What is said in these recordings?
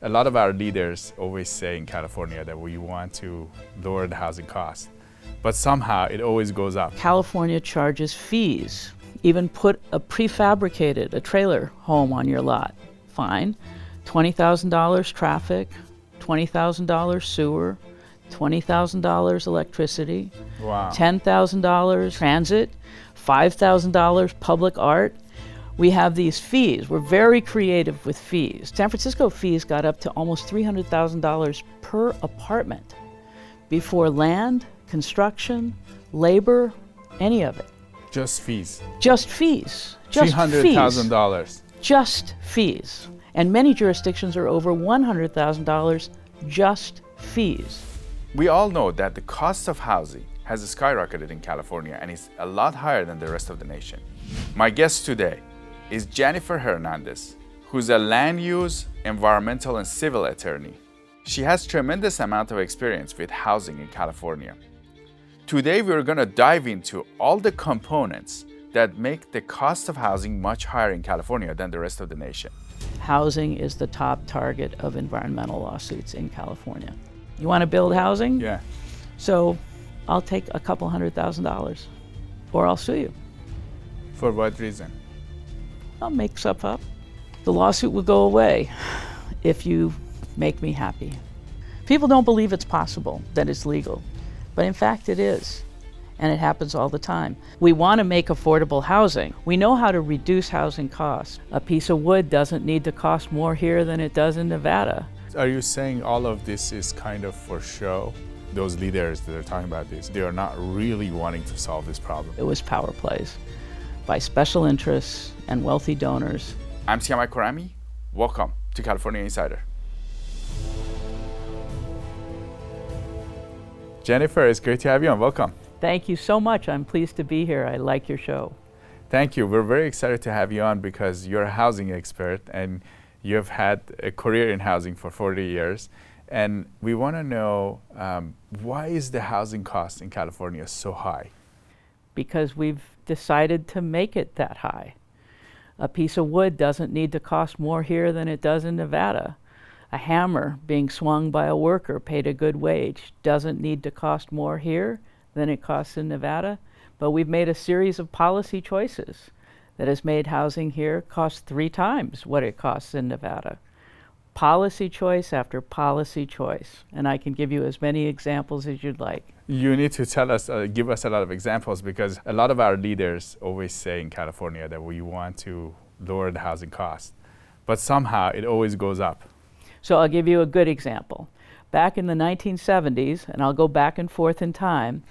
A lot of our leaders always say in California that we want to lower the housing cost, but somehow it always goes up. California charges fees. Even put a prefabricated, a trailer home on your lot. Fine. $20,000 traffic, $20,000 sewer, $20,000 electricity, Wow. $10,000 transit, $5,000 public art. We have these fees. We're very creative with fees. San Francisco fees got up to almost $300,000 per apartment before land, construction, labor, any of it. Just fees. Just fees. Just $300,000. Just fees. And many jurisdictions are over $100,000 just fees. We all know that the cost of housing has skyrocketed in California and is a lot higher than the rest of the nation. My guest today is Jennifer Hernandez, who's a land use, environmental, and civil attorney. She has tremendous amount of experience with housing in California. Today, we're gonna dive into all the components that make the cost of housing much higher in California than the rest of the nation. Housing is the top target of environmental lawsuits in California. You wanna build housing? Yeah. So I'll take a couple $100,000 or I'll sue you. For what reason? I'll make stuff up. The lawsuit will go away if you make me happy. People don't believe it's possible, that it's legal, but in fact it is, and it happens all the time. We want to make affordable housing. We know how to reduce housing costs. A piece of wood doesn't need to cost more here than it does in Nevada. Are you saying all of this is kind of for show? Those leaders that are talking about this, they are not really wanting to solve this problem. It was power plays by special interests and wealthy donors. I'm Siyamak. Welcome to California Insider. Jennifer, it's great to have you on. Welcome. Thank you so much. I'm pleased to be here. I like your show. Thank you. We're very excited to have you on because you're a housing expert and you have had a career in housing for 40 years. And we want to know why is the housing cost in California so high? Because we've decided to make it that high. A piece of wood doesn't need to cost more here than it does in Nevada. A hammer being swung by a worker paid a good wage doesn't need to cost more here than it costs in Nevada. But we've made a series of policy choices that has made housing here cost 3 times what it costs in Nevada. Policy choice after policy choice. And I can give you as many examples as you'd like. You need to tell us, give us a lot of examples because a lot of our leaders always say in California that we want to lower the housing cost, but somehow it always goes up. So I'll give you a good example. Back in the 1970s, and I'll go back and forth in time,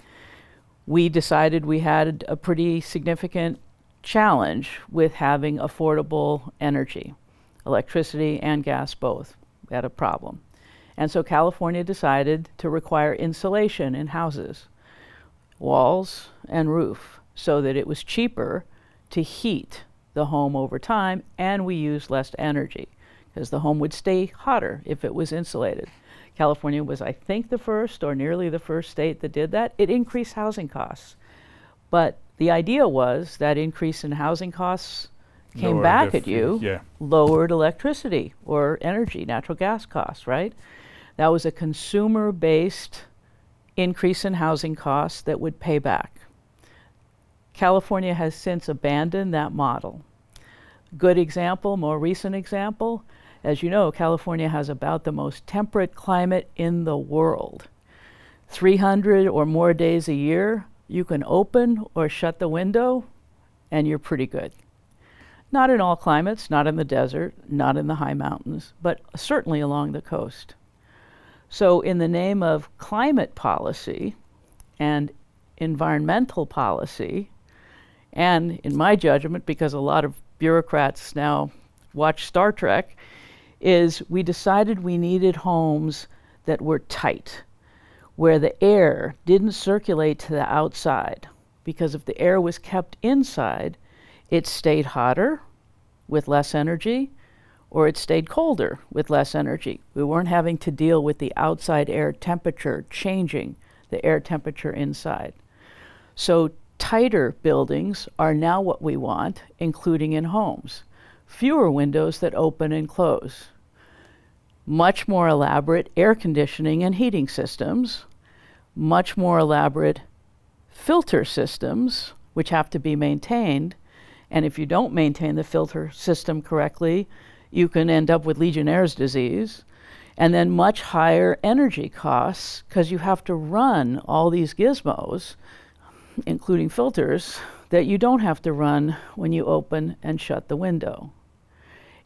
we decided we had a pretty significant challenge with having affordable energy, electricity and gas both. We had a problem. And so California decided to require insulation in houses, walls and roof, so that it was cheaper to heat the home over time and we used less energy because the home would stay hotter if it was insulated. California was, I think, the first or nearly the first state that did that. It increased housing costs. But the idea was that increase in housing costs came back at you, lowered electricity or energy, natural gas costs, right? That was a consumer-based increase in housing costs that would pay back. California has since abandoned that model. Good example, more recent example, as you know, California has about the most temperate climate in the world. 300 or more days a year, you can open or shut the window and you're pretty good. Not in all climates, not in the desert, not in the high mountains, but certainly along the coast. So in the name of climate policy and environmental policy, and in my judgment, because a lot of bureaucrats now watch Star Trek, is we decided we needed homes that were tight, where the air didn't circulate to the outside. Because if the air was kept inside, it stayed hotter with less energy, or it stayed colder with less energy. We weren't having to deal with the outside air temperature changing the air temperature inside. So tighter buildings are now what we want, including in homes. Fewer windows that open and close. much more elaborate air conditioning and heating systems, much more elaborate filter systems, which have to be maintained. And if you don't maintain the filter system correctly, you can end up with Legionnaire's disease. And then much higher energy costs, because you have to run all these gizmos, including filters, that you don't have to run when you open and shut the window.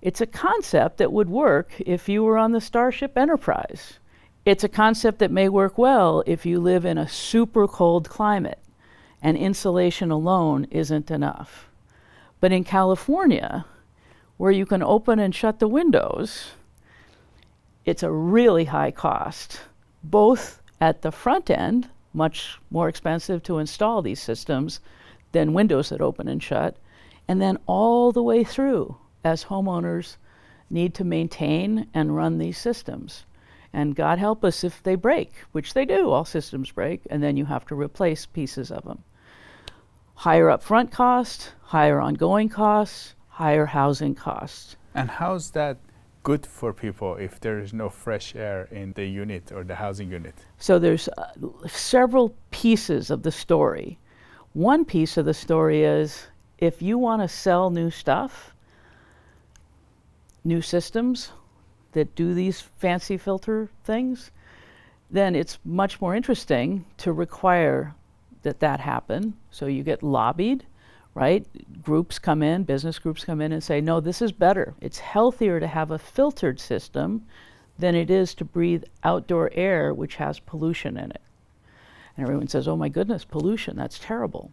It's a concept that would work if you were on the Starship Enterprise. It's a concept that may work well if you live in a super cold climate and insulation alone isn't enough. But in California, where you can open and shut the windows, it's a really high cost, both at the front end, much more expensive to install these systems than windows that open and shut, and then all the way through as homeowners need to maintain and run these systems. And God help us if they break, which they do, all systems break, and then you have to replace pieces of them. Higher upfront cost, higher ongoing costs, higher housing costs. And how's that good for people if there is no fresh air in the unit or the housing unit? So there's several pieces of the story. One piece of the story is if you want to sell new stuff, new systems that do these fancy filter things, then it's much more interesting to require that happen. So you get lobbied, right? Groups come in, business groups come in and say, no, this is better. It's healthier to have a filtered system than it is to breathe outdoor air which has pollution in it. And everyone says, oh my goodness, pollution, that's terrible.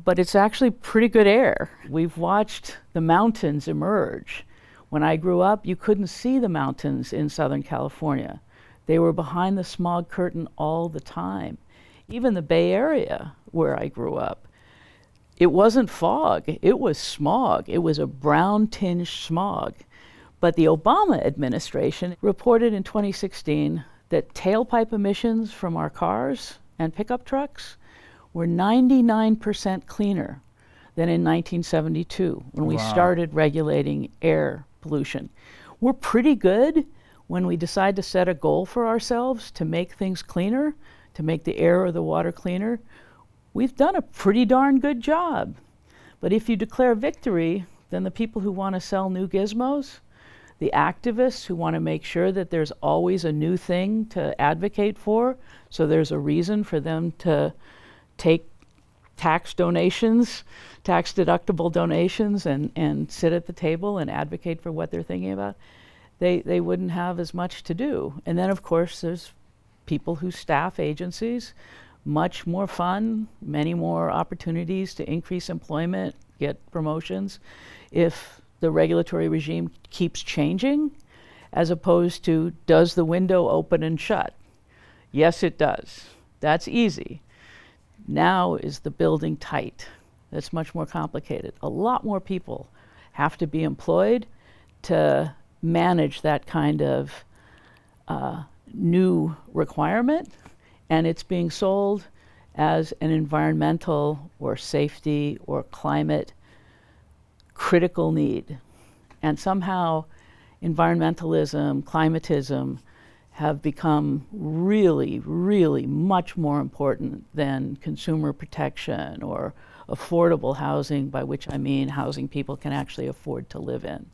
But it's actually pretty good air. We've watched the mountains emerge. When I grew up, you couldn't see the mountains in Southern California. They were behind the smog curtain all the time. Even the Bay Area, where I grew up, it wasn't fog, it was smog. It was a brown tinged smog. But the Obama administration reported in 2016 that tailpipe emissions from our cars and pickup trucks were 99% cleaner than in 1972 when we started regulating air pollution. We're pretty good when we decide to set a goal for ourselves to make things cleaner, to make the air or the water cleaner. We've done a pretty darn good job. But if you declare victory, then the people who want to sell new gizmos, the activists who want to make sure that there's always a new thing to advocate for, so there's a reason for them to take tax donations, tax deductible donations, and sit at the table and advocate for what they're thinking about, they wouldn't have as much to do. And then of course there's people who staff agencies, much more fun, many more opportunities to increase employment, get promotions, if the regulatory regime keeps changing, as opposed to does the window open and shut? Yes, it does. That's easy. Now is the building tight? That's much more complicated. A lot more people have to be employed to manage that kind of new requirement, and it's being sold as an environmental or safety or climate critical need. And somehow environmentalism, climatism have become really, really much more important than consumer protection or affordable housing, by which I mean housing people can actually afford to live in.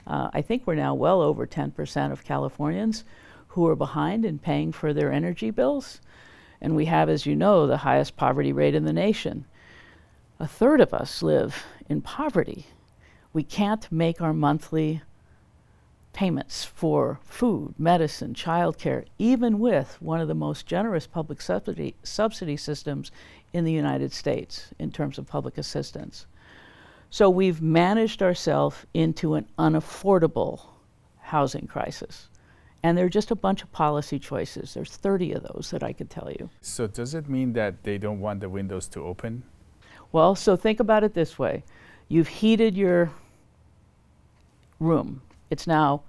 I think we're now well over 10% of Californians who are behind in paying for their energy bills. And we have, as you know, the highest poverty rate in the nation. A third of us live in poverty. We can't make our monthly payments for food, medicine, childcare, even with one of the most generous public subsidy systems in the United States in terms of public assistance. So we've managed ourselves into an unaffordable housing crisis. And there are just a bunch of policy choices. There's 30 of those that I could tell you. So does it mean that they don't want the windows to open? Well, so think about it this way. You've heated your room. It's now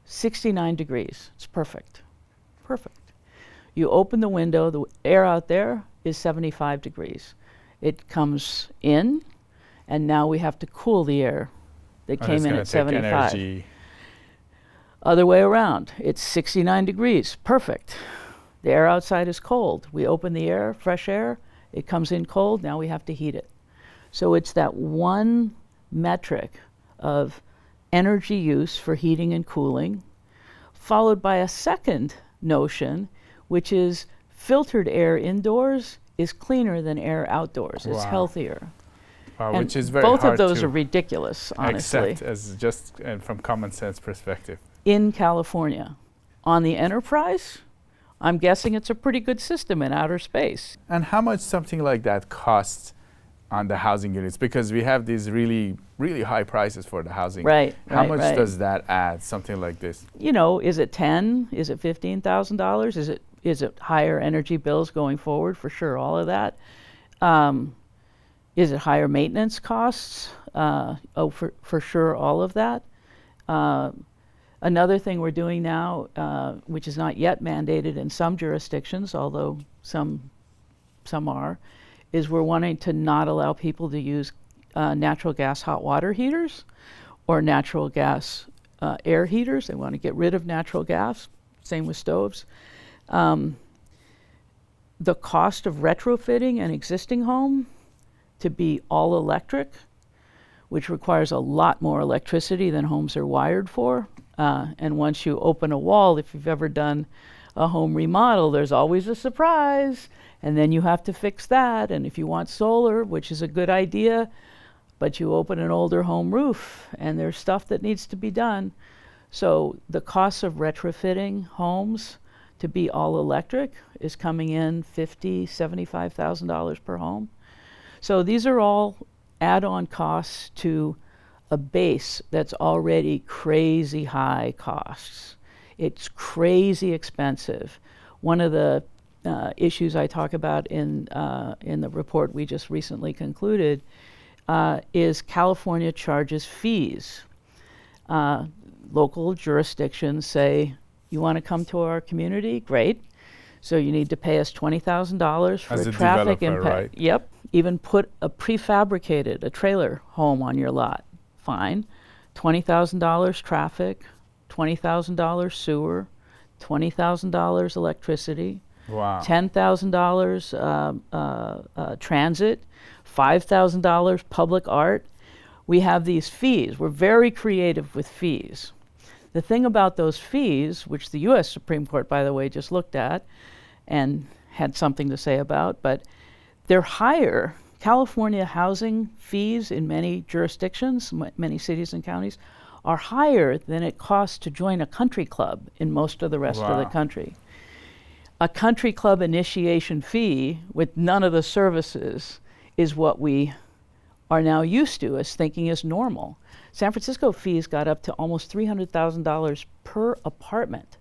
69 degrees. It's perfect. Perfect. You open the window, the air out there is 75 degrees. It comes in, and now we have to cool the air that came in at 75. Energy. Other way around, it's 69 degrees, perfect. The air outside is cold. We open the air, fresh air, it comes in cold, now we have to heat it. So it's that one metric of energy use for heating and cooling, followed by a second notion, which is filtered air indoors is cleaner than air outdoors. It's healthier. And which is very both hard of those to are ridiculous, honestly. accept as just from common sense perspective. In California. On the Enterprise, I'm guessing it's a pretty good system in outer space. And how much something like that costs on the housing units? Because we have these really, really high prices for the housing. Right. How much does that add, something like this? You know, is it $10,000? Is it $15,000? Is it higher energy bills going forward? For sure, all of that. Is it higher maintenance costs? For sure, all of that. Another thing we're doing now, which is not yet mandated in some jurisdictions, although some are, is we're wanting to not allow people to use natural gas hot water heaters or natural gas air heaters. They want to get rid of natural gas, same with stoves. The cost of retrofitting an existing home to be all electric, which requires a lot more electricity than homes are wired for. And once you open a wall, if you've ever done a home remodel, there's always a surprise, and then you have to fix that. And if you want solar, which is a good idea, but you open an older home roof, and there's stuff that needs to be done. So the cost of retrofitting homes to be all electric is coming in $50,000, $75,000 per home. So these are all add-on costs to a base that's already crazy high costs. It's crazy expensive. One of the issues I talk about in the report we just recently concluded is California charges fees. Local jurisdictions say, you want to come to our community? Great. So you need to pay us $20,000 for As a traffic developer, impact. right? Yep. Even put a prefabricated, a trailer home on your lot. Fine. $20,000 traffic, $20,000 sewer, $20,000 electricity, Wow. $10,000 transit, $5,000 public art. We have these fees. We're very creative with fees. The thing about those fees, which the US Supreme Court, by the way, just looked at and had something to say about, but they're higher. California housing fees in many jurisdictions, many cities and counties, are higher than it costs to join a country club in most of the rest of the country. A country club initiation fee with none of the services is what we are now used to as thinking is normal. San Francisco fees got up to almost $300,000 per apartment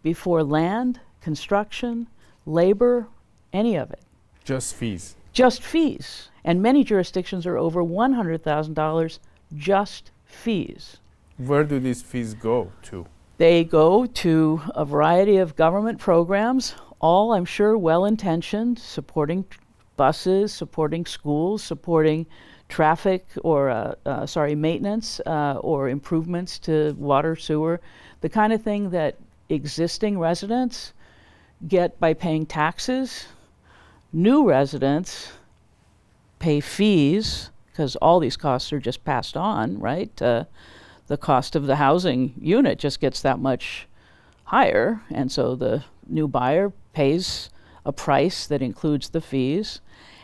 before land, construction, labor, any of it. Just fees. Just fees. And many jurisdictions are over $100,000 just fees. Where do these fees go to? They go to a variety of government programs, all I'm sure well-intentioned, supporting buses, supporting schools, supporting traffic or maintenance or improvements to water, sewer, the kind of thing that existing residents get by paying taxes. New residents pay fees because all these costs are just passed on, right? The cost of the housing unit just gets that much higher, and so the new buyer pays a price that includes the fees,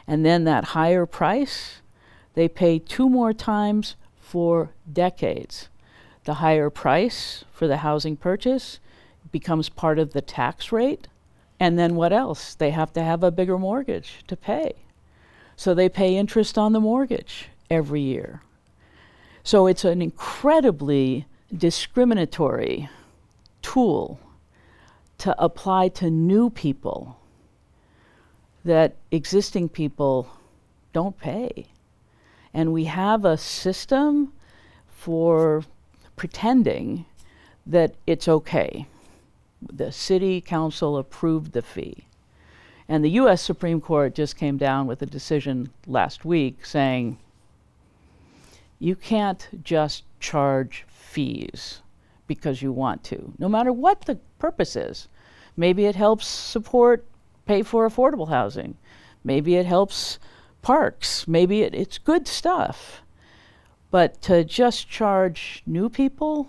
and then that higher price they pay 2 more times for decades. The higher price for the housing purchase becomes part of the tax rate, and then what else? They have to have a bigger mortgage to pay. So they pay interest on the mortgage every year. So it's an incredibly discriminatory tool to apply to new people that existing people don't pay. And we have a system for pretending that it's okay. The city council approved the fee. And the US Supreme Court just came down with a decision last week saying, you can't just charge fees because you want to, no matter what the purpose is. Maybe it helps pay for affordable housing. Maybe it helps parks. Maybe it's good stuff. But to just charge new people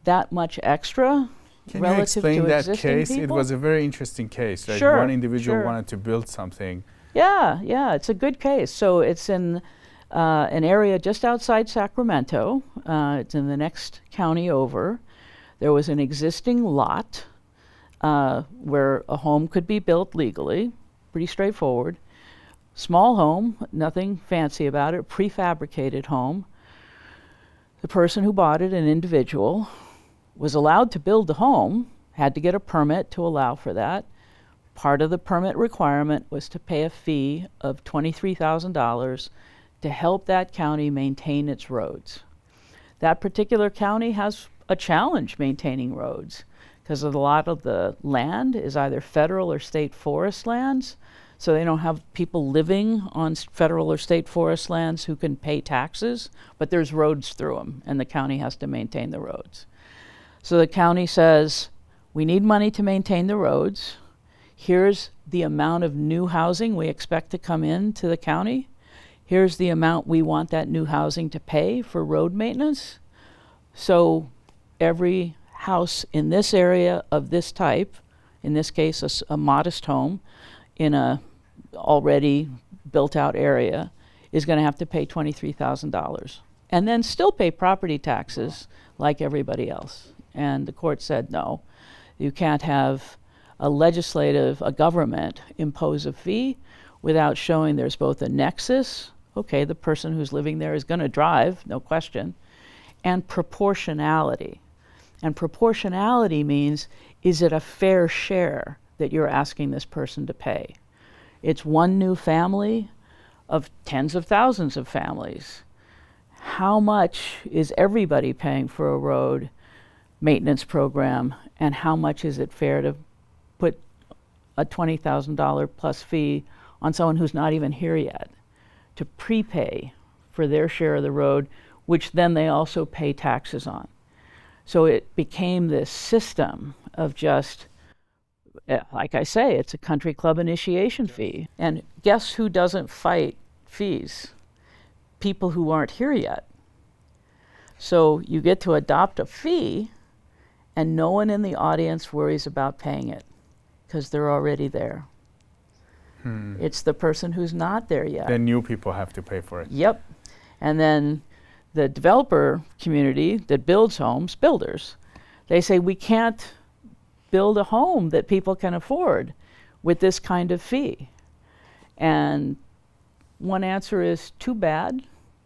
that much extra Can you relative explain to that existing case? It people? was a very interesting case. Like Sure, one individual sure. wanted to build something. Yeah, it's a good case. So it's in an area just outside Sacramento. It's in the next county over. There was an existing lot where a home could be built legally, pretty straightforward. Small home, nothing fancy about it, prefabricated home. The person who bought it, an individual, was allowed to build the home, had to get a permit to allow for that. Part of the permit requirement was to pay a fee of $23,000 to help that county maintain its roads. That particular county has a challenge maintaining roads because a lot of the land is either federal or state forest lands, so they don't have people living on federal or state forest lands who can pay taxes, but there's roads through them, and the county has to maintain the roads. So the county says, we need money to maintain the roads. Here's the amount of new housing we expect to come into the county. Here's the amount we want that new housing to pay for road maintenance. So every house in this area of this type, in this case a modest home in a already built out area, is going to have to pay $23,000 and then still pay property taxes like everybody else. And the court said, no, you can't have a government impose a fee without showing there's both a nexus, okay, the person who's living there is going to drive, no question, and proportionality. And proportionality means, is it a fair share that you're asking this person to pay? It's one new family of tens of thousands of families. How much is everybody paying for a road maintenance program, and how much is it fair to put a $20,000 plus fee on someone who's not even here yet to prepay for their share of the road, which then they also pay taxes on? So it became this system of just, like I say, it's a country club initiation fee. And guess who doesn't fight fees? People who aren't here yet. So you get to adopt a fee, and no one in the audience worries about paying it because they're already there. It's the person who's not there yet. Then new people have to pay for it. Yep. And then the developer community that builds homes, builders, they say we can't build a home that people can afford with this kind of fee. And one answer is too bad,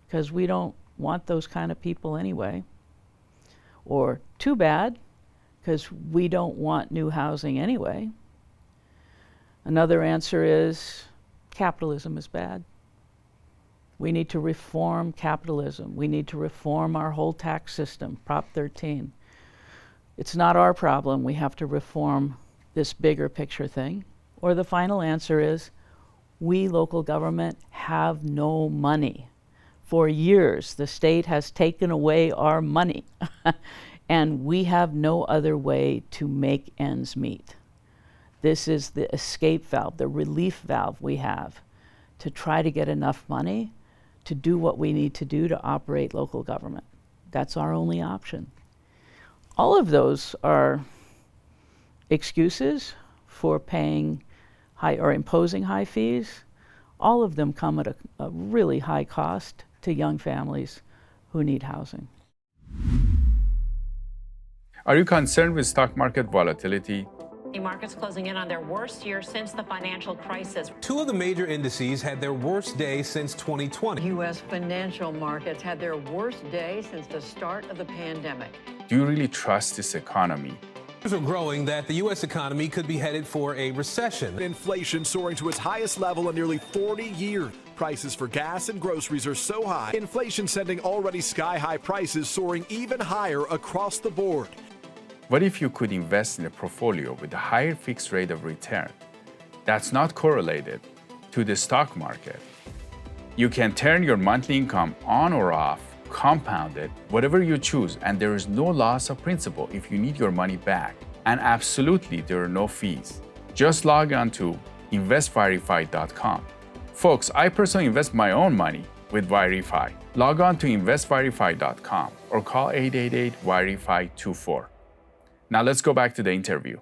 because we don't want those kind of people anyway. Or too bad, because we don't want new housing anyway. Another answer is capitalism is bad. We need to reform capitalism. We need to reform our whole tax system, Prop 13. It's not our problem. We have to reform this bigger picture thing. Or the final answer is, we local government have no money. For years, the state has taken away our money, and we have no other way to make ends meet. This is the escape valve, the relief valve we have to try to get enough money to do what we need to do to operate local government. That's our only option. All of those are excuses for paying high or imposing high fees. All of them come at a really high cost to young families who need housing. Are you concerned with stock market volatility? The markets closing in on their worst year since the financial crisis. Two of the major indices had their worst day since 2020. U.S. financial markets had their worst day since the start of the pandemic. Do you really trust this economy? News are growing that the U.S. economy could be headed for a recession. Inflation soaring to its highest level in nearly 40 years. Prices for gas and groceries are so high. Inflation sending already sky-high prices soaring even higher across the board. What if you could invest in a portfolio with a higher fixed rate of return that's not correlated to the stock market? You can turn your monthly income on or off compounded, whatever you choose, and there is no loss of principal if you need your money back. And absolutely, there are no fees. Just log on to investverify.com. Folks, I personally invest my own money with Verify. Log on to investverify.com or call 888-VERIFY-24. Now let's go back to the interview.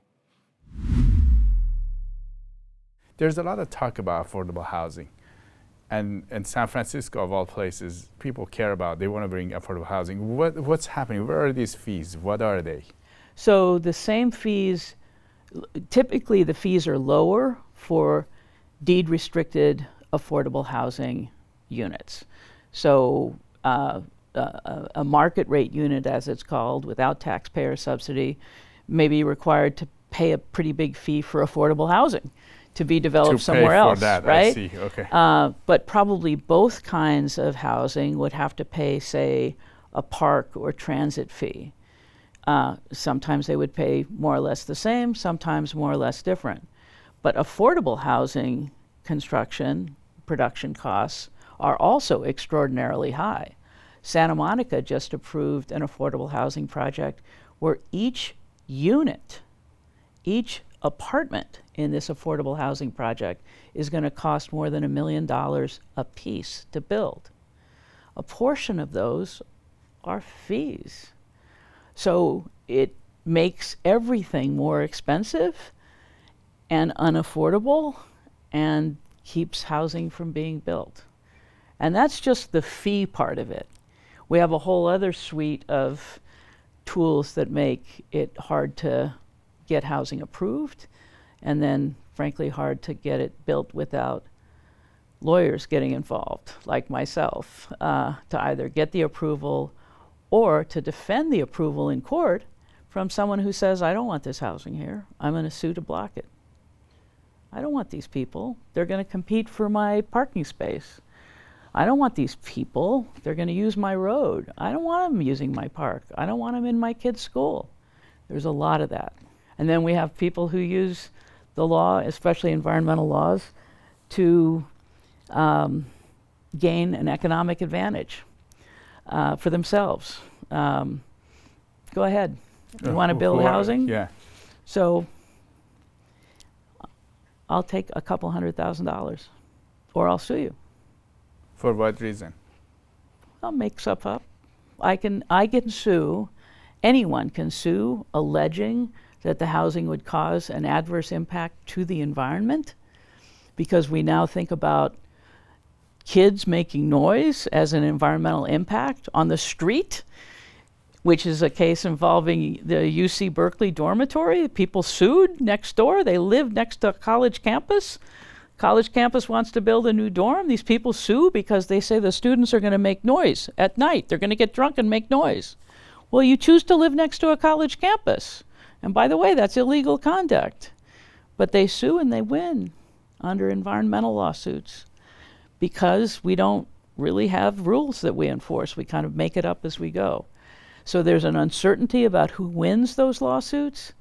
There's a lot of talk about affordable housing. And in San Francisco, of all places, people care about, they want to bring affordable housing. What's happening? Where are these fees? What are they? So the same fees, typically the fees are lower for deed-restricted affordable housing units. So a market rate unit, as it's called, without taxpayer subsidy, may be required to pay a pretty big fee for affordable housing to be developed somewhere else, that, right? I see. Okay. But probably both kinds of housing would have to pay, say, a park or transit fee. Sometimes they would pay more or less the same, sometimes more or less different. But affordable housing construction, production costs are also extraordinarily high. Santa Monica just approved an affordable housing project where each unit, each apartment in this affordable housing project is going to cost more than $1 million a piece to build. A portion of those are fees. So it makes everything more expensive and unaffordable and keeps housing from being built. And that's just the fee part of it. We have a whole other suite of tools that make it hard to get housing approved, and then frankly hard to get it built without lawyers getting involved, like myself, to either get the approval or to defend the approval in court from someone who says, I don't want this housing here, I'm going to sue to block it. I don't want these people, they're going to compete for my parking space. I don't want these people, they're going to use my road. I don't want them using my park. I don't want them in my kid's school. There's a lot of that. And then we have people who use the law, especially environmental laws, to gain an economic advantage for themselves. Go ahead. You want to build housing? Yeah. So I'll take a couple $100,000 or I'll sue you. For what reason? I'll make stuff up. I can sue, anyone can sue alleging that the housing would cause an adverse impact to the environment, because we now think about kids making noise as an environmental impact on the street, which is a case involving the UC Berkeley dormitory. People sued next door. They live next to a college campus. College campus wants to build a new dorm. These people sue because they say the students are going to make noise at night. They're going to get drunk and make noise. Well, you choose to live next to a college campus. And by the way, that's illegal conduct. But they sue and they win under environmental lawsuits because we don't really have rules that we enforce. We kind of make it up as we go. So there's an uncertainty about who wins those lawsuits.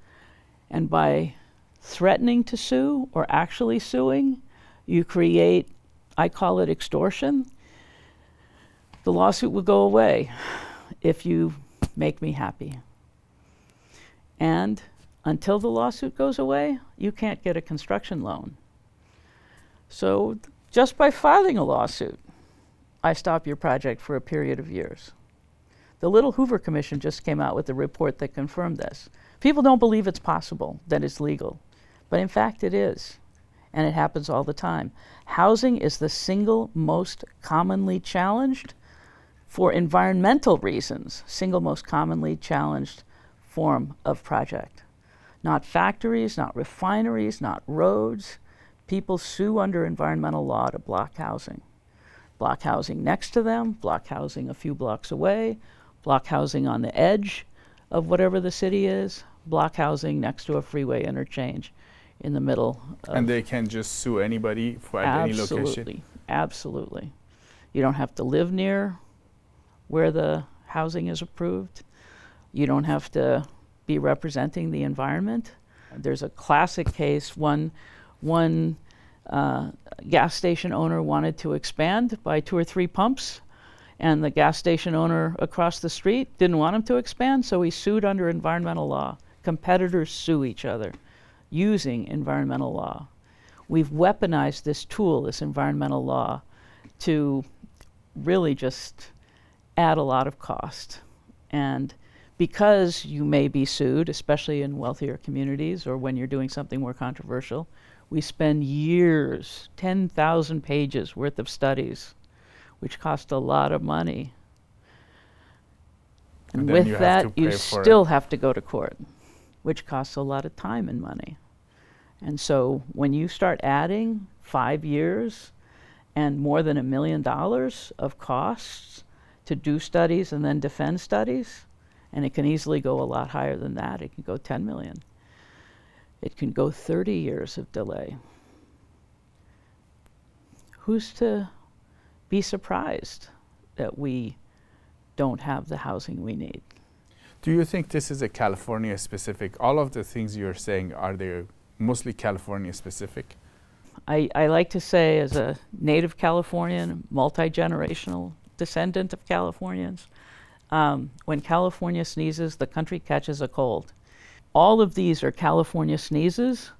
And by threatening to sue or actually suing, you create, I call it extortion. The lawsuit will go away if you make me happy. And until the lawsuit goes away, you can't get a construction loan. So just by filing a lawsuit, I stop your project for a period of years. The Little Hoover Commission just came out with a report that confirmed this. People don't believe it's possible, that it's legal. But in fact, it is. And it happens all the time. Housing is the single most commonly challenged, for environmental reasons, single most commonly challenged form of project. Not factories, not refineries, not roads. People sue under environmental law to block housing. Block housing next to them, block housing a few blocks away, block housing on the edge of whatever the city is, block housing next to a freeway interchange in the middle of. And they can just sue anybody for any location? Absolutely, absolutely. You don't have to live near where the housing is approved. You don't have to be representing the environment. There's a classic case, one gas station owner wanted to expand by 2 or 3 pumps, And the gas station owner across the street didn't want him to expand, so he sued under environmental law. Competitors sue each other using environmental law. We've weaponized this tool, this environmental law, to really just add a lot of cost. And because you may be sued, especially in wealthier communities or when you're doing something more controversial, we spend years, 10,000 pages worth of studies, which cost a lot of money. And with that, you still have to go to court, which costs a lot of time and money. And so when you start adding 5 years and more than $1 million of costs to do studies and then defend studies, and it can easily go a lot higher than that. It can go 10 million. It can go 30 years of delay. Who's to be surprised that we don't have the housing we need? Do you think this is a California specific? All of the things you're saying, are they mostly California specific? I like to say, as a native Californian, multi-generational descendant of Californians, when California sneezes, the country catches a cold. All of these are California sneezes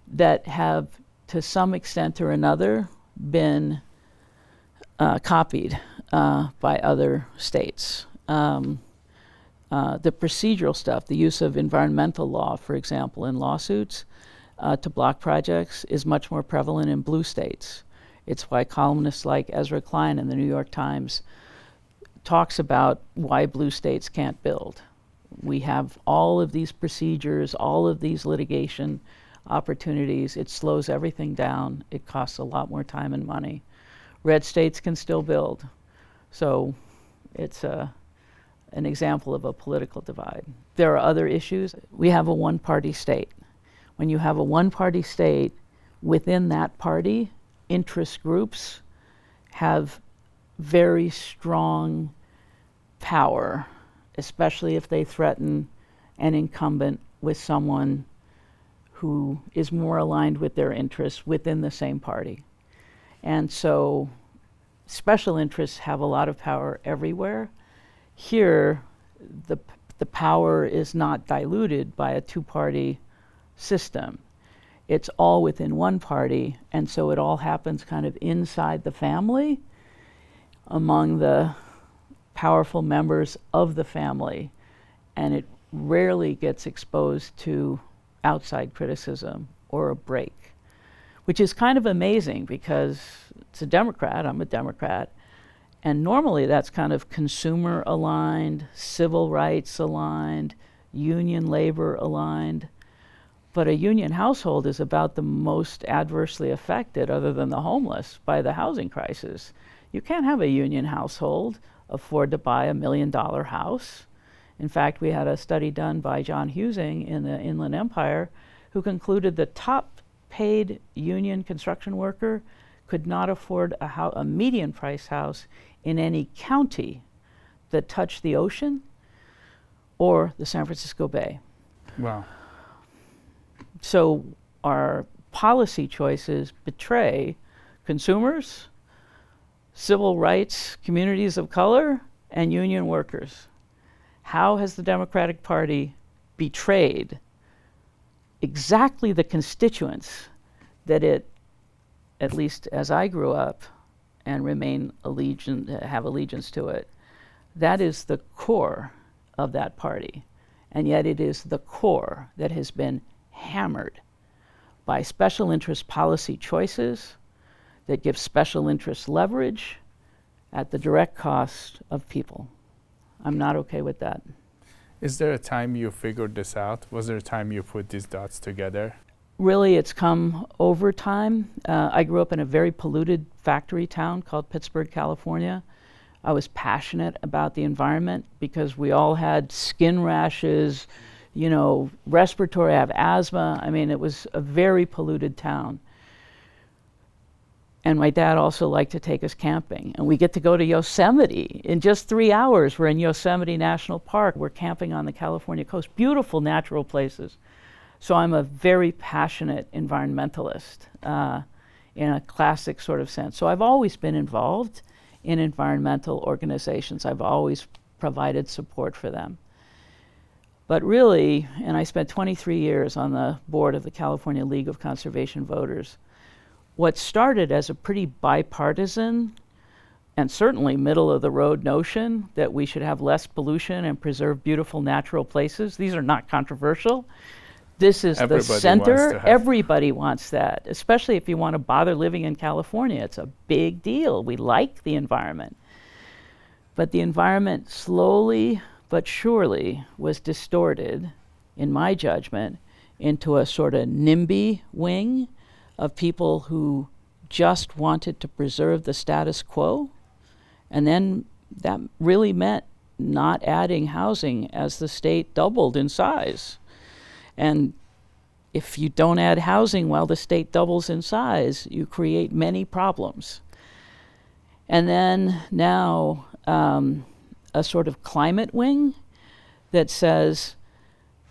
that have, to some extent or another, been copied by other states. The procedural stuff, the use of environmental law, for example, in lawsuits to block projects is much more prevalent in blue states. It's why columnists like Ezra Klein in the New York Times talks about why blue states can't build. We have all of these procedures, all of these litigation opportunities. It slows everything down. It costs a lot more time and money. Red states can still build. So it's an example of a political divide. There are other issues. We have a one-party state. When you have a one-party state, within that party, interest groups have very strong power, especially if they threaten an incumbent with someone who is more aligned with their interests within the same party. And so special interests have a lot of power everywhere. Here, the power is not diluted by a two-party system. It's all within one party, and so it all happens kind of inside the family among the powerful members of the family, and it rarely gets exposed to outside criticism or a break, which is kind of amazing because it's a Democrat, I'm a Democrat, and normally that's kind of consumer aligned, civil rights aligned, union labor aligned. But a union household is about the most adversely affected, other than the homeless, by the housing crisis. You can't have a union household afford to buy $1 million house. In fact, we had a study done by John Husing in the Inland Empire who concluded the top paid union construction worker could not afford a median price house in any county that touched the ocean or the San Francisco Bay. Wow. So our policy choices betray consumers, civil rights, communities of color, and union workers. How has the Democratic Party betrayed exactly the constituents that it, at least as I grew up and remain have allegiance to it, that is the core of that party. And yet it is the core that has been hammered by special interest policy choices that give special interest leverage at the direct cost of people. I'm not okay with that. Is there a time you figured this out? Was there a time you put these dots together? Really, it's come over time. I grew up in a very polluted factory town called Pittsburgh, California. I was passionate about the environment because we all had skin rashes, you know, respiratory, I have asthma. I mean, it was a very polluted town. And my dad also liked to take us camping. And we get to go to Yosemite. In just 3 hours, we're in Yosemite National Park. We're camping on the California coast. Beautiful natural places. So I'm a very passionate environmentalist in a classic sort of sense. So I've always been involved in environmental organizations. I've always provided support for them. But really, and I spent 23 years on the board of the California League of Conservation Voters, what started as a pretty bipartisan and certainly middle-of-the-road notion that we should have less pollution and preserve beautiful natural places. These are not controversial. This is the center. Everybody wants that, especially if you want to bother living in California. It's a big deal. We like the environment. But the environment slowly but surely was distorted, in my judgment, into a sort of NIMBY wing of people who just wanted to preserve the status quo. And then that really meant not adding housing as the state doubled in size. And if you don't add housing while the state doubles in size, you create many problems. And then now a sort of climate wing that says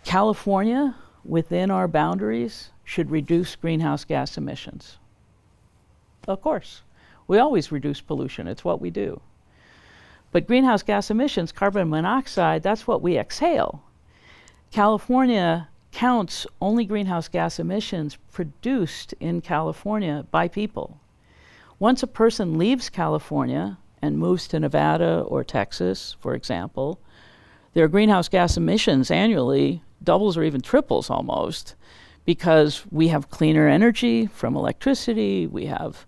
California, within our boundaries, should reduce greenhouse gas emissions. Of course, we always reduce pollution. It's what we do. But greenhouse gas emissions, carbon monoxide, that's what we exhale. California counts only greenhouse gas emissions produced in California by people. Once a person leaves California and moves to Nevada or Texas, for example, their greenhouse gas emissions annually doubles or even triples almost, because we have cleaner energy from electricity, we have,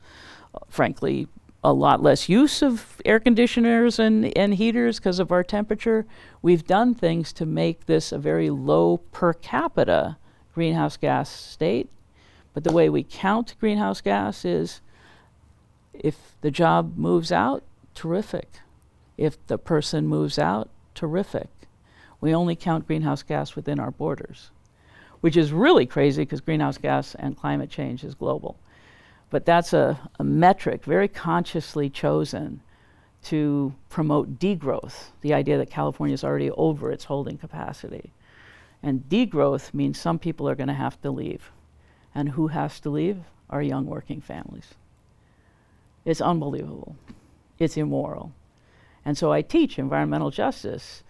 frankly, a lot less use of air conditioners and heaters because of our temperature. We've done things to make this a very low per capita greenhouse gas state. But the way we count greenhouse gas is if the job moves out, terrific. If the person moves out, terrific. We only count greenhouse gas within our borders, which is really crazy because greenhouse gas and climate change is global. But that's a metric very consciously chosen to promote degrowth, the idea that California is already over its holding capacity. And degrowth means some people are going to have to leave. And who has to leave? Our young working families. It's unbelievable. It's immoral. And so I teach environmental justice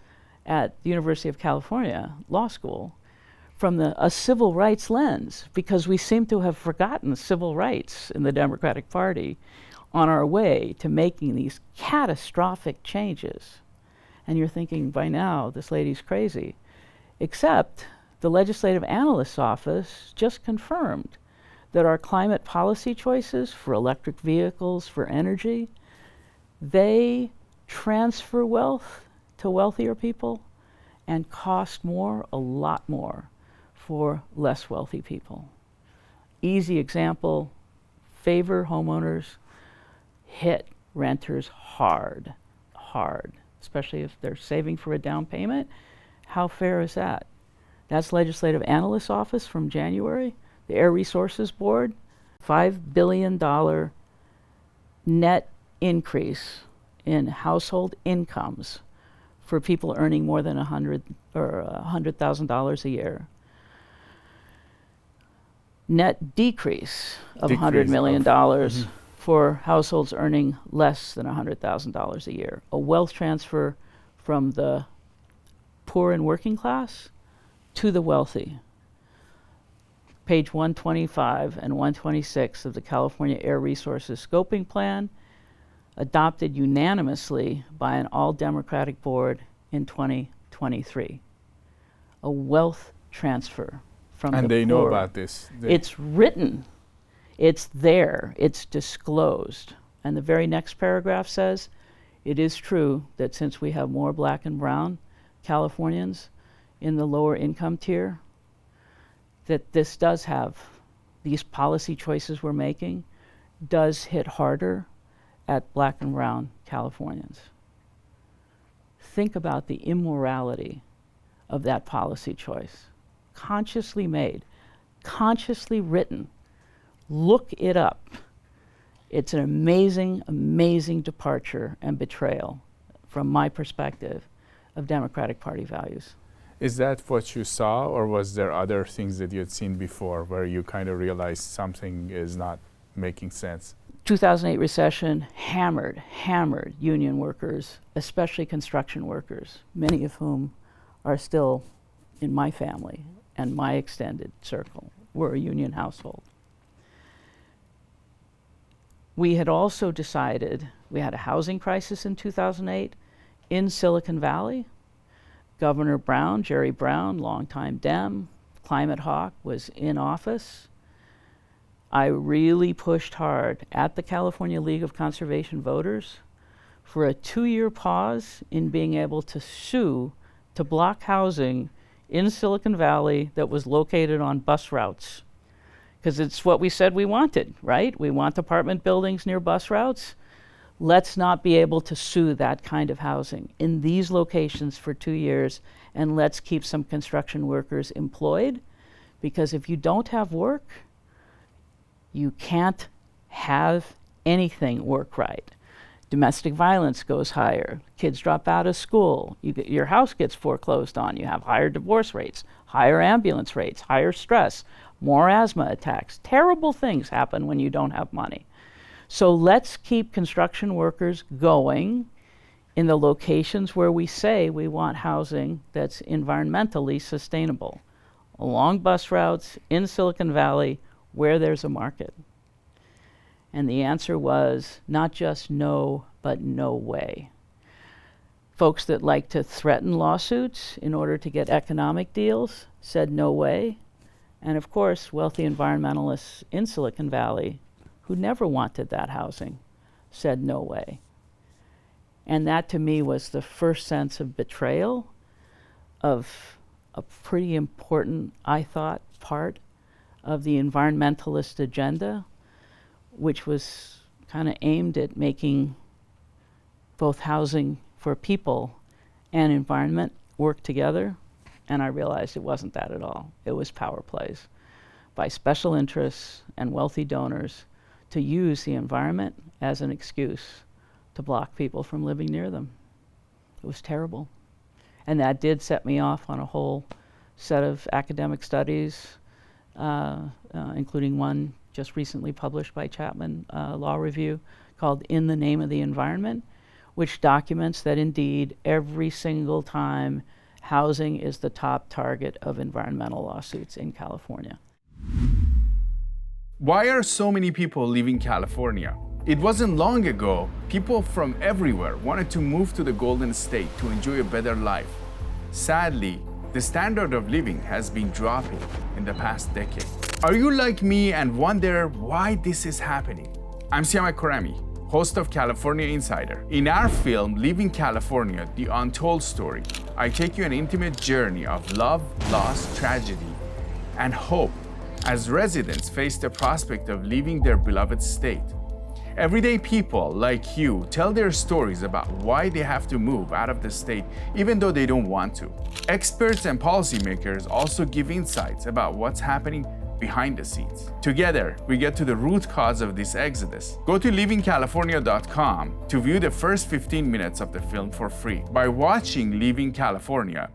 at the University of California Law School from a civil rights lens, because we seem to have forgotten civil rights in the Democratic Party on our way to making these catastrophic changes. And you're thinking, by now, this lady's crazy. Except the Legislative Analyst's Office just confirmed that our climate policy choices for electric vehicles, for energy, they transfer wealth to wealthier people and cost more, a lot more, for less wealthy people. Easy example, favor homeowners, hit renters hard, especially if they're saving for a down payment. How fair is that? That's Legislative Analyst's Office from January. The Air Resources Board, $5 billion net increase in household incomes for people earning more than $100,000 a year. Net decrease of $100 million for households earning less than $100,000 a year. A wealth transfer from the poor and working class to the wealthy. Page 125 and 126 of the California Air Resources Scoping Plan, adopted unanimously by an all-Democratic board in 2023. A wealth transfer from the poor. And they know about this. It's written. It's there. It's disclosed. And the very next paragraph says, it is true that since we have more black and brown Californians in the lower income tier, that this does have, these policy choices we're making, does hit harder at black and brown Californians. Think about the immorality of that policy choice. Consciously made, consciously written. Look it up. It's an amazing, amazing departure and betrayal, from my perspective, of Democratic Party values. Is that what you saw, or was there other things that you had seen before where you kind of realized something is not making sense? 2008 recession hammered union workers, especially construction workers, many of whom are still in my family and my extended circle. We're a union household. We had also decided, we had a housing crisis in 2008 in Silicon Valley. Governor Brown, Jerry Brown, longtime Dem, climate hawk, was in office. I really pushed hard at the California League of Conservation Voters for a 2-year pause in being able to sue to block housing in Silicon Valley that was located on bus routes. Because it's what we said we wanted, right? We want apartment buildings near bus routes. Let's not be able to sue that kind of housing in these locations for 2 years, and let's keep some construction workers employed, because if you don't have work, you can't have anything work right. Domestic violence goes higher, kids drop out of school, your house gets foreclosed on, you have higher divorce rates, higher ambulance rates, higher stress, more asthma attacks. Terrible things happen when you don't have money. So let's keep construction workers going in the locations where we say we want housing that's environmentally sustainable, along bus routes, in Silicon Valley, where there's a market. And the answer was not just no, but no way. Folks that like to threaten lawsuits in order to get economic deals said no way. And of course, wealthy environmentalists in Silicon Valley who never wanted that housing said no way. And that to me was the first sense of betrayal of a pretty important, I thought, part of the environmentalist agenda, which was kind of aimed at making both housing for people and environment work together. And I realized it wasn't that at all. It was power plays by special interests and wealthy donors to use the environment as an excuse to block people from living near them. It was terrible. And that did set me off on a whole set of academic studies, including one just recently published by Chapman Law Review called In the Name of the Environment, which documents that indeed every single time housing is the top target of environmental lawsuits in California. Why are so many people leaving California? It wasn't long ago, people from everywhere wanted to move to the Golden State to enjoy a better life. Sadly, the standard of living has been dropping in the past decade. Are you like me and wonder why this is happening? I'm Siyamak, host of California Insider. In our film, Leaving California, The Untold Story, I take you an intimate journey of love, loss, tragedy, and hope as residents face the prospect of leaving their beloved state. Everyday people like you tell their stories about why they have to move out of the state even though they don't want to. Experts and policymakers also give insights about what's happening behind the scenes. Together, we get to the root cause of this exodus. Go to leavingcalifornia.com to view the first 15 minutes of the film for free. By watching Leaving California,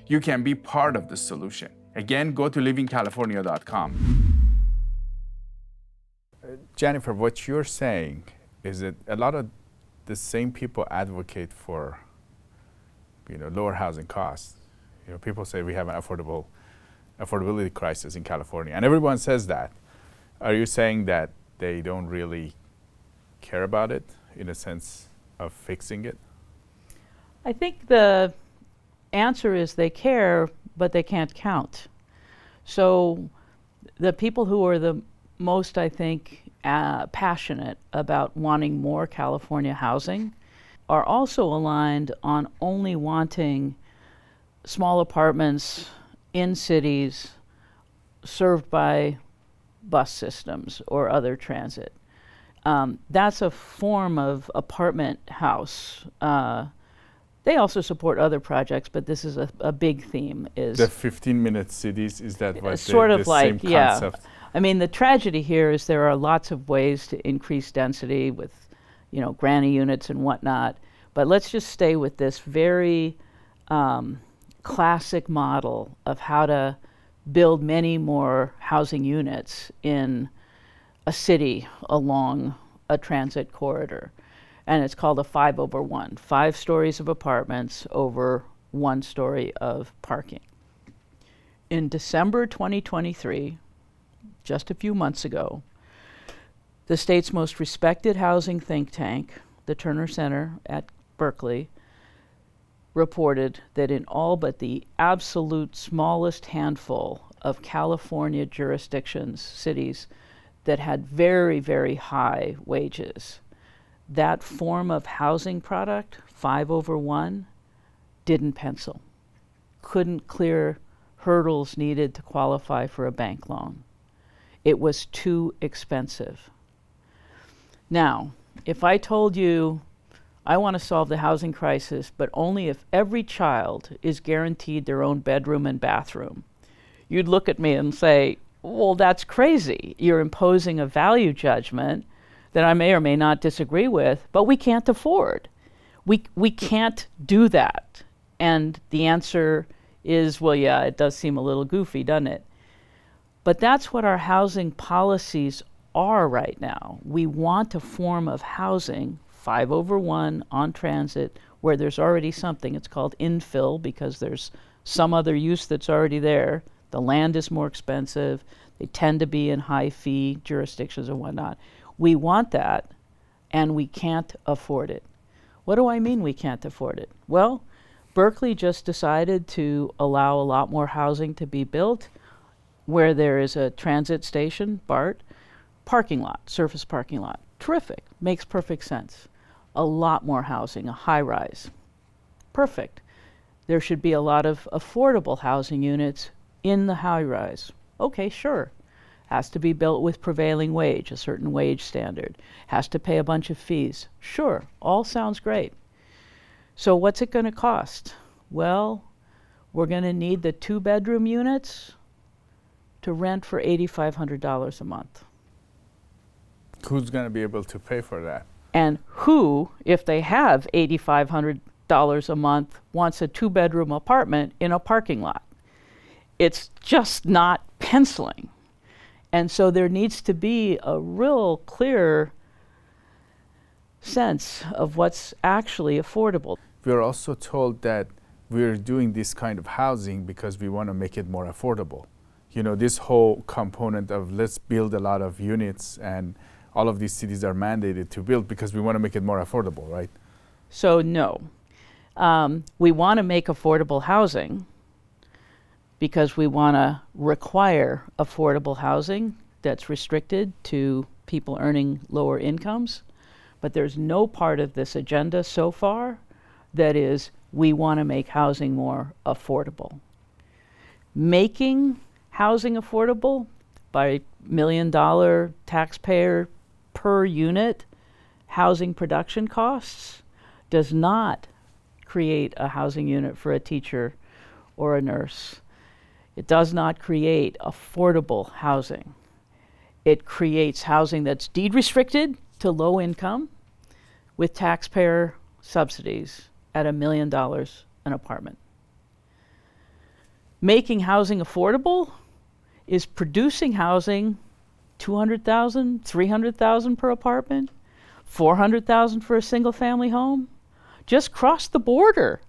you can be part of the solution. Again, go to leavingcalifornia.com. Jennifer, what you're saying is that a lot of the same people advocate for, lower housing costs. People say we have an affordability crisis in California, and everyone says that. Are you saying that they don't really care about it in a sense of fixing it? I think the answer is they care, but they can't count. So the people who are the most, I think, passionate about wanting more California housing are also aligned on only wanting small apartments in cities served by bus systems or other transit. That's a form of apartment house. They also support other projects, but this is a big theme. Is the 15-minute cities, is that what sort of the like, same yeah. concept? I mean, the tragedy here is there are lots of ways to increase density with, granny units and whatnot. But let's just stay with this very classic model of how to build many more housing units in a city along a transit corridor. And it's called a 5/1, 5 stories of apartments over 1 story of parking. In December 2023, just a few months ago, the state's most respected housing think tank, the Turner Center at Berkeley, reported that in all but the absolute smallest handful of California jurisdictions, cities that had very, very high wages, that form of housing product, 5/1, didn't pencil. Couldn't clear hurdles needed to qualify for a bank loan. It was too expensive. Now, if I told you I want to solve the housing crisis, but only if every child is guaranteed their own bedroom and bathroom, you'd look at me and say, well, that's crazy. You're imposing a value judgment that I may or may not disagree with, but we can't afford. We can't do that. And the answer is, well, yeah, it does seem a little goofy, doesn't it? But that's what our housing policies are right now. We want a form of housing, 5/1, on transit, where there's already something. It's called infill because there's some other use that's already there. The land is more expensive. They tend to be in high fee jurisdictions and whatnot. We want that, and we can't afford it. What do I mean we can't afford it? Well, Berkeley just decided to allow a lot more housing to be built where there is a transit station, BART, parking lot, surface parking lot. Terrific, makes perfect sense. A lot more housing, a high rise. Perfect. There should be a lot of affordable housing units in the high rise. Okay, sure. Has to be built with prevailing wage, a certain wage standard. Has to pay a bunch of fees. Sure, all sounds great. So what's it going to cost? Well, we're going to need the 2-bedroom units to rent for $8,500 a month. Who's going to be able to pay for that? And who, if they have $8,500 a month, wants a 2-bedroom apartment in a parking lot? It's just not penciling. And so there needs to be a real clear sense of what's actually affordable. We're also told that we're doing this kind of housing because we want to make it more affordable. You know, this whole component of let's build a lot of units, and all of these cities are mandated to build because we want to make it more affordable, right? So no. We want to make affordable housing because we want to require affordable housing that's restricted to people earning lower incomes. But there's no part of this agenda so far that is, we want to make housing more affordable. Making housing affordable by $1 million taxpayer per unit housing production costs does not create a housing unit for a teacher or a nurse. It does not create affordable housing. It creates housing that's deed restricted to low income with taxpayer subsidies at $1 million an apartment. Making housing affordable is producing housing, $200,000, $300,000 per apartment, $400,000 for a single family home. Just cross the border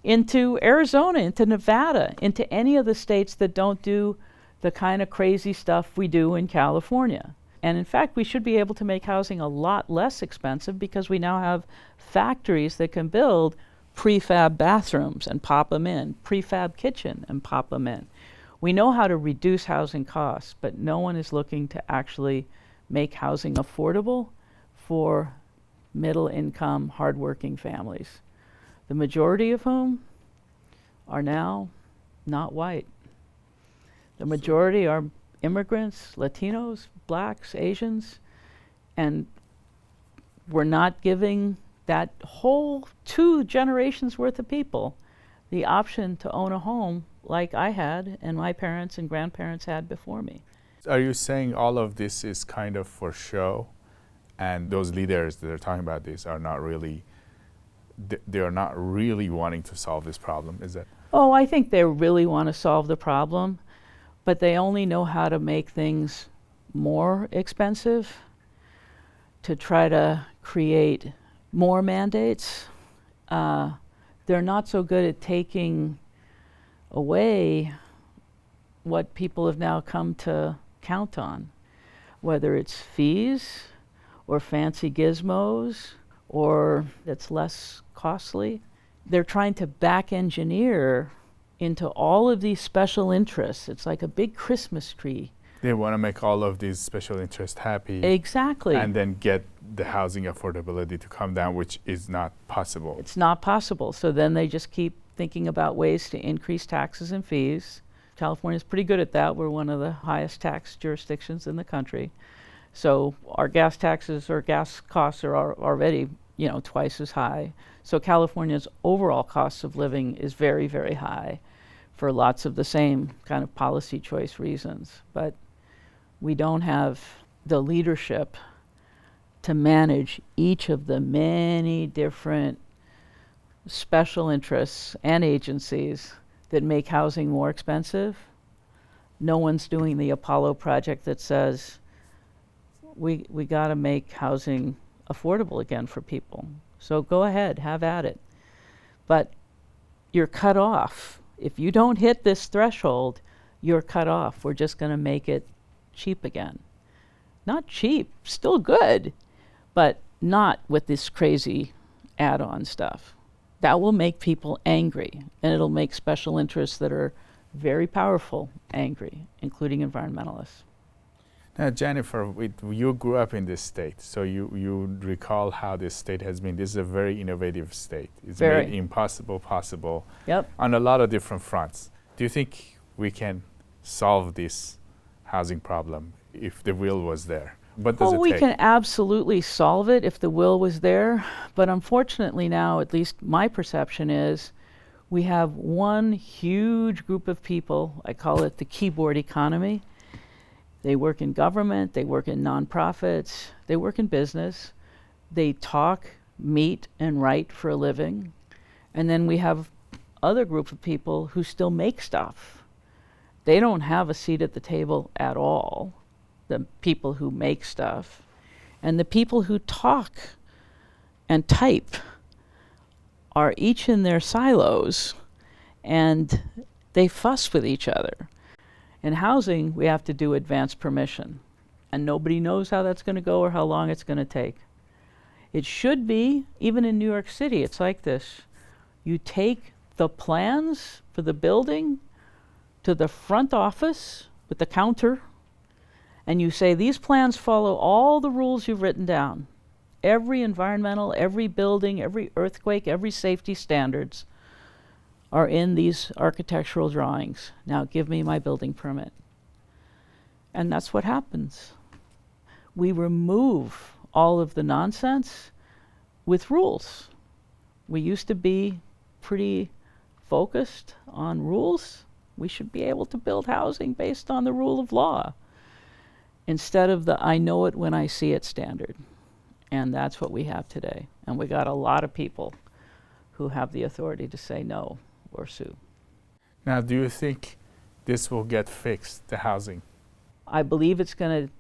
into Arizona, into Nevada, into any of the states that don't do the kind of crazy stuff we do in California. And in fact, we should be able to make housing a lot less expensive because we now have factories that can build prefab bathrooms and pop them in, prefab kitchen and pop them in. We know how to reduce housing costs, but no one is looking to actually make housing affordable for middle income, hardworking families, the majority of whom are now not white. The majority are immigrants, Latinos, blacks, Asians, and we're not giving that whole 2 generations worth of people the option to own a home like I had and my parents and grandparents had before me. Are you saying all of this is kind of for show, and those leaders that are talking about this are not really, they are not really wanting to solve this problem? Is that? Oh, I think they really want to solve the problem, but they only know how to make things more expensive to try to create more mandates. They're not so good at taking away what people have now come to count on, whether it's fees or fancy gizmos or it's less costly. They're trying to back engineer into all of these special interests. It's like a big Christmas tree. They want to make all of these special interests happy. Exactly. And then get the housing affordability to come down, which is not possible. It's not possible. So then they just keep thinking about ways to increase taxes and fees. California's pretty good at that. We're one of the highest tax jurisdictions in the country. So our gas taxes or gas costs are already, twice as high. So California's overall cost of living is very, very high for lots of the same kind of policy choice reasons. But we don't have the leadership to manage each of the many different special interests and agencies that make housing more expensive. No one's doing the Apollo project that says we got to make housing affordable again for people. So go ahead, have at it. But you're cut off. If you don't hit this threshold, you're cut off. We're just going to make it cheap again. Not cheap, still good, but not with this crazy add-on stuff. That will make people angry, and it'll make special interests that are very powerful angry, including environmentalists. Now, Jennifer, you grew up in this state, so you recall how this state has been. This is a very innovative state. It's made impossible possible on a lot of different fronts. Do you think we can solve this housing problem if the will was there? What does it take? We can absolutely solve it if the will was there, but unfortunately now, at least my perception is, we have one huge group of people, I call it the keyboard economy. They work in government, they work in nonprofits, they work in business, they talk, meet, and write for a living. And then we have other group of people who still make stuff. They don't have a seat at the table at all, the people who make stuff. And the people who talk and type are each in their silos, and they fuss with each other. In housing, we have to do advance permission, and nobody knows how that's going to go or how long it's going to take. It should be, even in New York City, it's like this. You take the plans for the building to the front office with the counter, and you say, these plans follow all the rules you've written down. Every environmental, every building, every earthquake, every safety standards are in these architectural drawings. Now give me my building permit. And that's what happens. We remove all of the nonsense with rules. We used to be pretty focused on rules. We should be able to build housing based on the rule of law instead of the I know it when I see it standard. And that's what we have today. And we got a lot of people who have the authority to say no or sue. Now, do you think this will get fixed, the housing? I believe it's going to,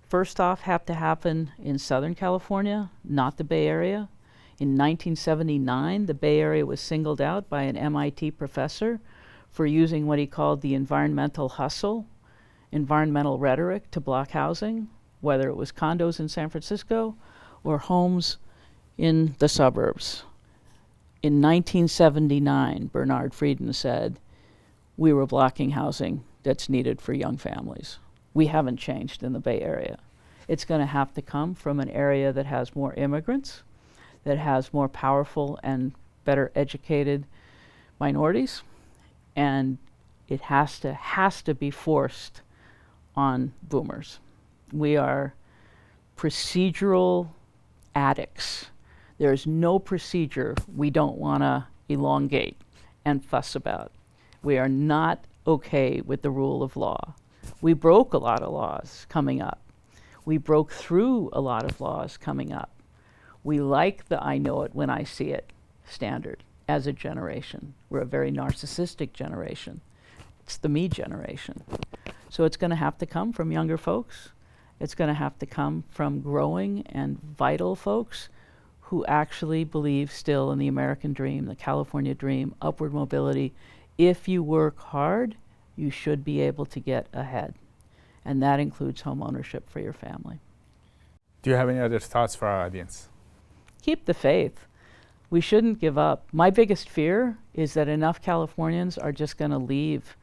first off, have to happen in Southern California, not the Bay Area. In 1979, the Bay Area was singled out by an MIT professor for using what he called the environmental hustle, environmental rhetoric to block housing, whether it was condos in San Francisco or homes in the suburbs. In 1979, Bernard Friedan said, we were blocking housing that's needed for young families. We haven't changed in the Bay Area. It's going to have to come from an area that has more immigrants, that has more powerful and better educated minorities, and it has to be forced on boomers. We are procedural addicts. There's no procedure we don't want to elongate and fuss about. We are not okay with the rule of law. We broke a lot of laws coming up. We broke through a lot of laws coming up. We like the I know it when I see it standard as a generation. We're a very narcissistic generation. It's the me generation. So it's going to have to come from younger folks, It's going to have to come from growing and vital folks who actually believe still in the American dream, the California dream, upward mobility. If you work hard, you should be able to get ahead. And that includes home ownership for your family. Do you have any other thoughts for our audience? Keep the faith. We shouldn't give up. My biggest fear is that enough Californians are just going to leave.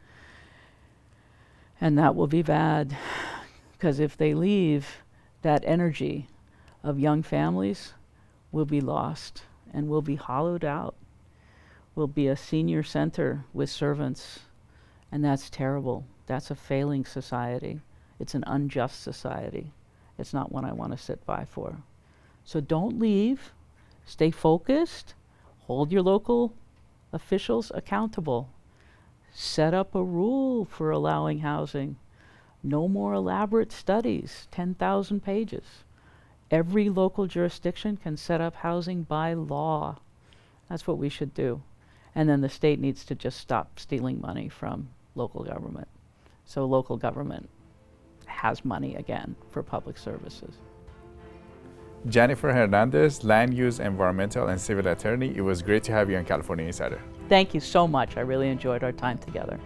And that will be bad. Because if they leave, that energy of young families will be lost and will be hollowed out. Will be a senior center with servants. And that's terrible. That's a failing society. It's an unjust society. It's not one I want to sit by for. So don't leave. Stay focused. Hold your local officials accountable. Set up a rule for allowing housing. No more elaborate studies, 10,000 pages. Every local jurisdiction can set up housing by law. That's what we should do. And then the state needs to just stop stealing money from local government. So local government has money again for public services. Jennifer Hernandez, land use, environmental, and civil attorney. It was great to have you on California Insider. Thank you so much. I really enjoyed our time together.